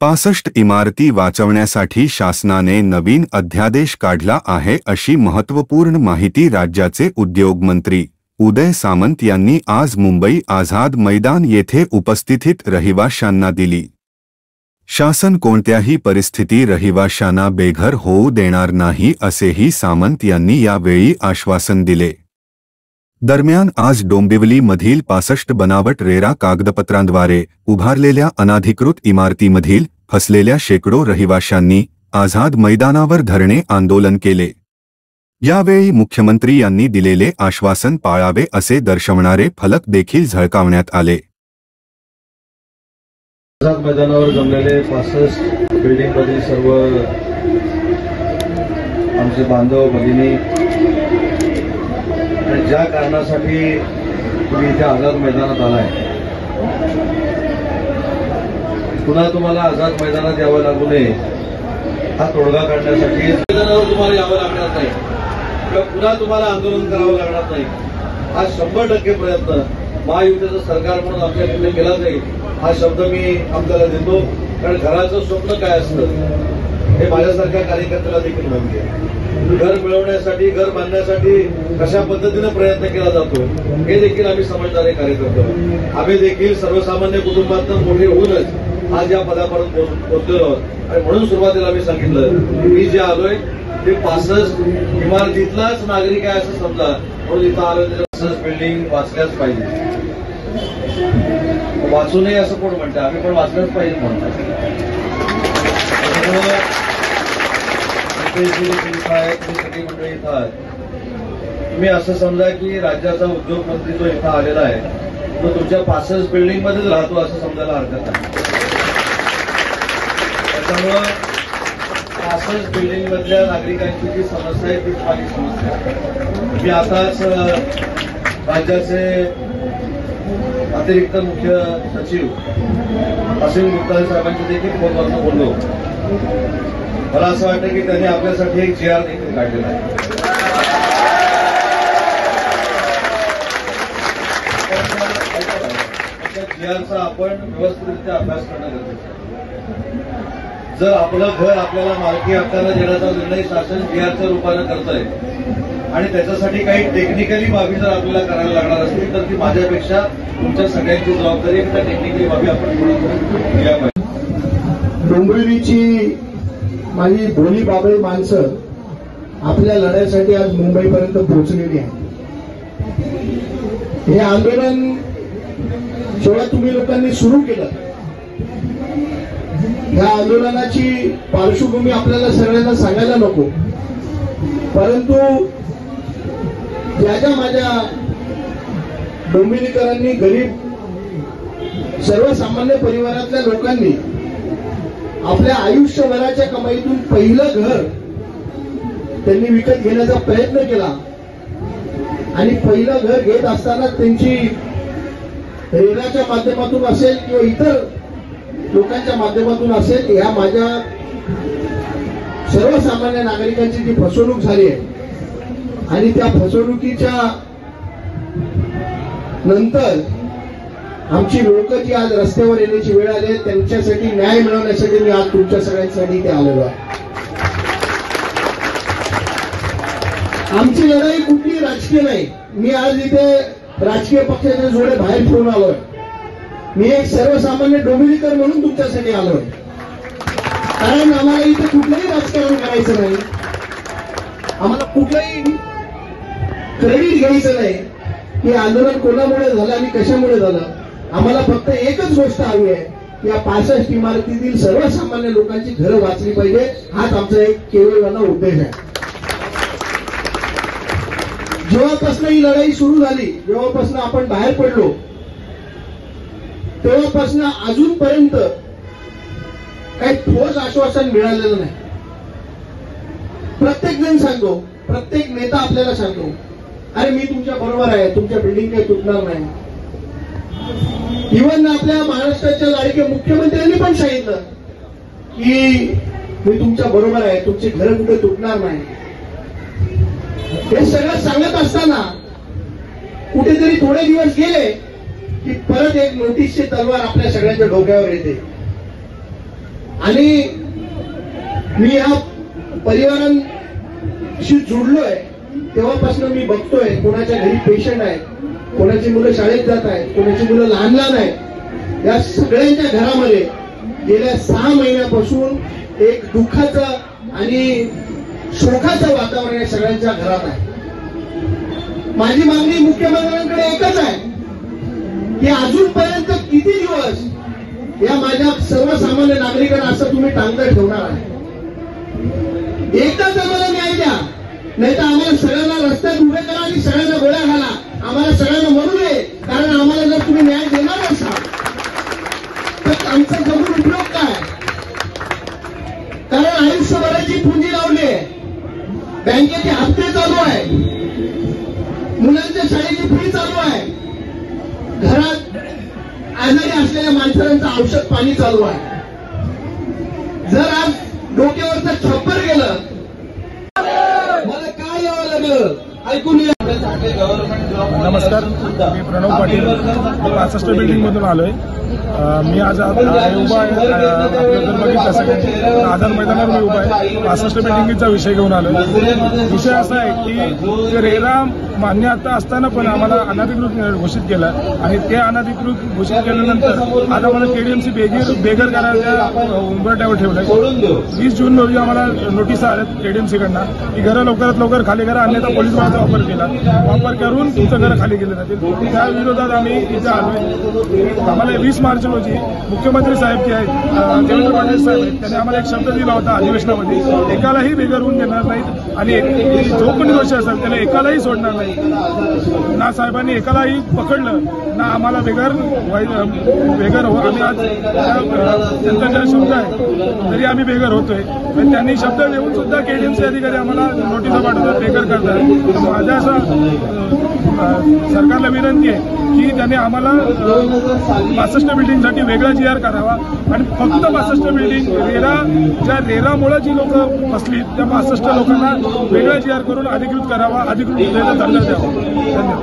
65 इमारती वाचवण्यासाठी शासनाने नवीन अध्यादेश काढला आहे अशी महत्त्वपूर्ण माहिती राज्याचे उद्योग मंत्री उदय सामंत यांनी आज मुंबई आझाद मैदान येथे उपस्थित रहिवाशांना दिली। शासन कोणत्याही परिस्थिती रहिवाशांना बेघर होऊ देणार नाही असेही सामंत यांनी यावेळी आश्वासन दिले। दरम्यान आज डोंबिवलीमधील 65 बनावट रेरा कागदपत्रांद्वारे उभारलेल्या अनाधिकृत इमारतीमधील फसलेल्या शेकडो रहिवाशांनी आझाद मैदानावर धरणे आंदोलन केले। यावेळी मुख्यमंत्री यांनी दिलेले आश्वासन पाळावे असे दर्शवणारे फलक देखील झळकावण्यात आले। आझाद मैदानावर जमलेले 65 बिल्डिंगमधील सर्व आमचे बांधव भगिनी ज्या कारणासाठी तुम्ही इथे आझाद मैदानात आलाय, पुन्हा तुम्हाला आझाद मैदानात यावं लागू नये हा तोडगा काढण्यासाठी मैदानावर तुम्हाला यावं लागणार नाही किंवा पुन्हा तुम्हाला आंदोलन करावं लागणार नाही हा 100% प्रयत्न महायुतीचं सरकार म्हणून आमच्याकडे केला जाईल हा शब्द मी आमच्याला देतो। कारण घराचं स्वप्न काय असतं हे माझ्यासारख्या कार्यकर्त्याला देखील माहिती आहे। घर मिळवण्यासाठी घर बांधण्यासाठी कशा पद्धतीने प्रयत्न केला जातो हे देखील आम्ही समजणारे कार्यकर्ते। आम्ही देखील सर्वसामान्य कुटुंबातून मोठे होऊनच आज या पदापर्यंत पोहोचलेलो आहोत आणि म्हणून सुरुवातीला मी सांगितलं मी जे आलोय ते 65 इमारतीतलाच नागरिक आहे असं समजा, म्हणून इथं आलोय 65 बिल्डिंग वाचल्याच पाहिजे। वाचू नये असं कोण म्हणतं, आम्ही पण वाचल्याच पाहिजे म्हणतात। सगळी मंडळी इथं आहे। तुम्ही असं समजा की राज्याचा उद्योग मंत्री जो इथं आलेला आहे तो तुमच्या 65 बिल्डिंग मध्येच राहतो असं समजायला हरकत नाही। त्याच्यामुळं 65 बिल्डिंग मधल्या नागरिकांची जी समस्या आहे तीच माझी समस्या। मी आताच राज्याचे अतिरिक्त मुख्य सचिव असीम गुप्ता साहेबांशी देखील फोनवरून बोललो। मला असं वाटतं की त्यांनी आपल्यासाठी एक GR देखील काढलेला आहे। त्या GRचा आपण व्यवस्थितरित्या अभ्यास करणं गरजेचं आहे। जर आपलं घर आपल्याला मालकी हक्काला देण्याचा निर्णय शासन GRच्या रूपानं करतंय आणि त्याच्यासाठी काही टेक्निकली बाबी जर आपल्याला करायला लागणार असतील तर ती माझ्यापेक्षा तुमच्या सगळ्यांची जबाबदारी आहे। त्या टेक्निकली बाबी आपण पूर्ण केल्या पाहिजे। डोंबिवलीची माझी भोली बाबळी माणसं आपल्या लढ्यासाठी आज मुंबईपर्यंत पोहोचलेली आहे। हे आंदोलन जेव्हा तुम्ही लोकांनी सुरू केलं या आंदोलनाची पार्श्वभूमी आपल्याला सगळ्यांना सांगायला नको, परंतु ज्या माझ्या डोंबिवलीकरांनी गरीब सर्वसामान्य परिवारातल्या लोकांनी आपल्या आयुष्यभराच्या कमाईतून पहिलं घर त्यांनी विकत घेण्याचा प्रयत्न केला आणि पहिलं घर घेत असताना त्यांची रेराच्या माध्यमातून असेल किंवा इतर लोकांच्या माध्यमातून असेल या माझ्या सर्वसामान्य नागरिकांची जी फसवणूक झाली आहे आणि त्या फसवणुकीच्या नंतर आमची लोक जी आज रस्त्यावर येण्याची वेळ आली त्यांच्यासाठी न्याय मिळवण्यासाठी मी आज तुमच्या सगळ्यांसाठी इथे आलेलो आहे। आमची लढाई कुठली राजकीय नाही। मी आज इथे राजकीय पक्षाचे जोडे बाहेर ठेवून आलोय। मी एक सर्वसामान्य डोंबिवलीकर म्हणून तुमच्यासाठी आलोय। कारण आम्हाला इथे कुठलंही राजकारण करायचं नाही, आम्हाला कुठलंही क्रेडिट घ्यायचं नाही की आंदोलन कोणामुळे झालं आणि कशामुळे झालं। आम्हाला फक्त एकच गोष्ट हवी आहे की या 65 इमारतीतील सर्वसामान्य लोकांची घरं वाचली पाहिजे, हाच आमचा एक केवळवाना उद्देश आहे। जेव्हापासून ही लढाई सुरू झाली, जेव्हापासून आपण बाहेर पडलो तेव्हापासून अजूनपर्यंत काही ठोस आश्वासन मिळालेलं नाही। प्रत्येक जण सांगतो, प्रत्येक नेता आपल्याला सांगतो अरे मी तुमच्या बरोबर आहे, तुमच्या बिल्डिंग काही तुटणार नाही। इव्हन आपल्या महाराष्ट्राच्या लाडके मुख्यमंत्र्यांनी पण सांगितलं की मी तुमच्या बरोबर आहे, तुमची घरं कुठे तुटणार नाही। हे सगळं सांगत असताना कुठेतरी थोडे दिवस गेले की परत एक नोटीसची तलवार आपल्या सगळ्यांच्या डोक्यावर येते आणि मी या परिवारांशी जुडलोय तेव्हापासून मी बघतोय कोणाच्या घरी पेशंट आहे, कोणाची मुलं शाळेत जात आहेत, कोणाची मुलं लहान लहान आहेत. या सगळ्यांच्या घरामध्ये गेल्या 6 महिन्यापासून एक दुःखाचं आणि शोकाचं वातावरण या सगळ्यांच्या घरात आहे. माझी मागणी मुख्यमंत्र्यांकडे एकच आहे की अजूनपर्यंत किती दिवस या माझ्या सर्वसामान्य नागरिकांना असं तुम्ही टांगत ठेवणार आहे. एकदाच आम्हाला न्याय द्या, नाही तर आम्हाला सगळ्यांना रस्त्यात उभे करा आणि सगळ्यांना गोळ्या घाला, आम्हाला सगळ्यांना मरू दे. कारण आम्हाला जर तुम्ही न्याय देणार असाल तर आमचा जमून उपयोग काय? कारण आयुष्यभराची पुंजी लावली आहे, बँकेचे हप्ते चालू आहे, मुलांच्या शाळेची फी चालू आहे, घरात आजारी असलेल्या माणसांचं औषध पाणी चालू आहे. जर आज डोक्यावरचं छप्पर गेलं, मला काय यावं लागलं ऐकून घ्या. नमस्कार, मी प्रणव पाटील 65 बिल्डिंग मधून आलोय. मी आज उभा आहे बघितलं सगळ्यांनी आझाद मैदानावर मी उभा आहे. 65 बिल्डिंगचा विषय घेऊन आलोय. विषय असा आहे की रेरा मान्य आता असताना पण आम्हाला अनधिकृत घोषित केलं आणि ते अनधिकृत घोषित केल्यानंतर आज आम्हाला केडीएमसी बेघर करायच्या उंबरठ्यावर ठेवलंय. 20 जून रोजी आम्हाला नोटीस आल्या केडीएमसीकडनं की घरं लवकरात लवकर खाली करा, अन्यथा पोलीस बळाचा वापर करून तुमचं घरं खाली केले जातील. त्या विरोधात आम्ही इथे आलोय. आम्हाला 20 मार्च रोजी मुख्यमंत्री साहेब जे आहेत देवेंद्र फडणवीस साहेब आहेत, त्यांनी आम्हाला एक शब्द दिला होता अधिवेशनामध्ये, एकालाही बेघर होऊन देणार नाहीत आणि जो कोणी दोषी असेल त्याला एकालाही सोडणार नाही. ना साहेबांनी एकालाही पकडलं ना आम्हाला बेघर हो. आम्ही आज त्यांचा ज्या शब्द आहे तरी आम्ही बेघर होतोय. त्यांनी शब्द देऊन सुद्धा केडीएमसी अधिकारी आम्हाला नोटिसा पाठवतात, बेघर करतात. माझ्या असं सरकारला विनंती आहे की त्यांनी आम्हाला 65 बिल्डिंगसाठी वेगळा GR करावा आणि फक्त 65 बिल्डिंग रेरामुळे जी लोक फसली त्या 65 लोकांना वेगळा GR करून अधिकृत करावा, अधिकृत दर्जा द्यावा. धन्यवाद.